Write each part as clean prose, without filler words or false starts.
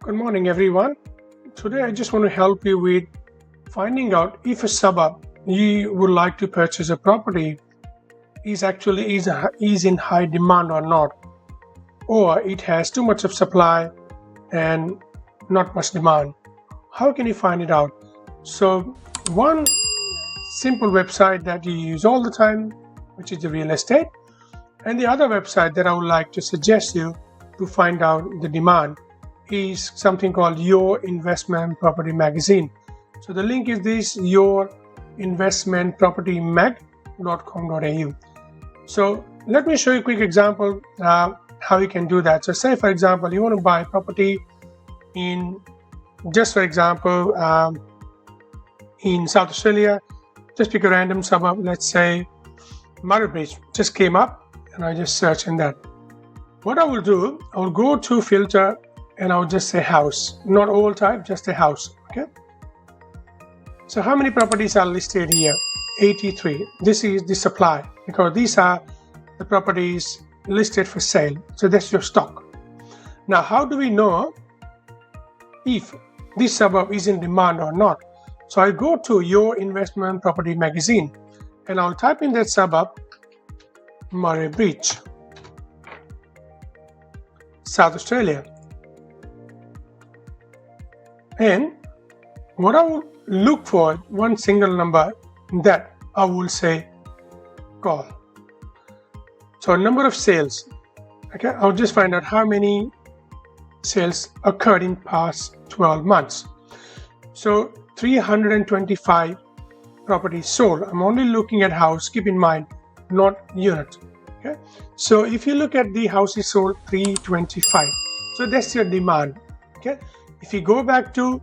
Good morning, everyone. Today I just want to help you with finding out if a suburb you would like to purchase a property is in high demand or not, or it has too much of supply and not much demand. How can you find it out? So one simple website that you use all the time, which is the real estate, and the other website that I would like to suggest you to find out the demand is something called Your Investment Property Magazine. So the link is this, yourinvestmentpropertymag.com.au. So let me show you a quick example how you can do that. So say, for example, you want to buy a property in South Australia. Just pick a random suburb, let's say Murray Bridge. Just came up and I just search in that. What I will do, I will go to filter and I'll just say house, not all type, just a house. Okay. So how many properties are listed here? 83. This is the supply because these are the properties listed for sale. So that's your stock. Now, how do we know if this suburb is in demand or not? So I go to Your Investment Property Magazine and I'll type in that suburb, Murray Bridge, South Australia. And what I will look for, one single number that I will say call. So number of sales. Okay, I'll just find out how many sales occurred in past 12 months. So 325 properties sold. I'm only looking at house, keep in mind, not unit. Okay, so if you look at the houses sold 325, so that's your demand. Okay, if you go back to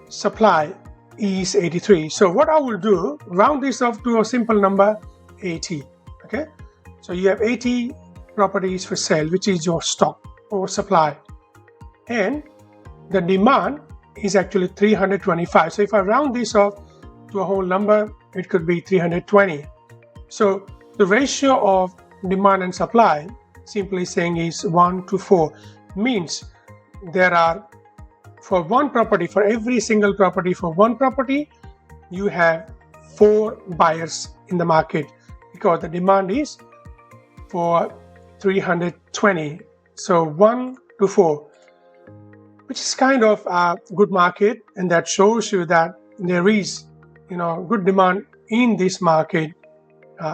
supply is 83. So what I will do, round this off to a simple number 80. Okay, so you have 80 properties for sale, which is your stock or supply, and the demand is actually 325. So if I round this off to a whole number, it could be 320. So the ratio of demand and supply, simply saying, is 1:4, means there are, for one property, for every single property, for one property, you have 4 buyers in the market because the demand is for 320. So 1:4, which is kind of a good market, and that shows you that there is, good demand in this market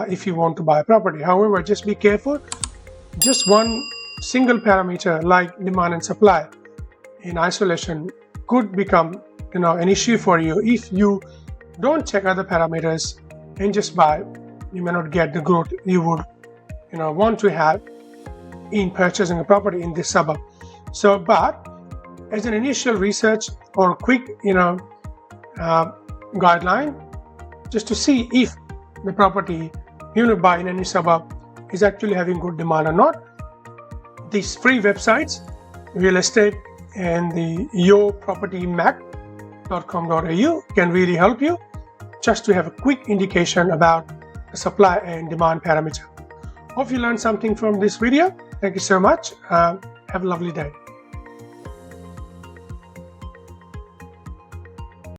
if you want to buy a property. However, just be careful. Just one single parameter like demand and supply in isolation could become an issue for you. If you don't check other parameters and just buy, you may not get the growth you would want to have in purchasing a property in this suburb. So but as an initial research or quick guideline, just to see if the property you buy in any suburb is actually having good demand or not, these free websites, real estate and the yourpropertymag.com.au can really help you just to have a quick indication about the supply and demand parameter. Hope you learned something from this video. Thank you so much. Have a lovely day.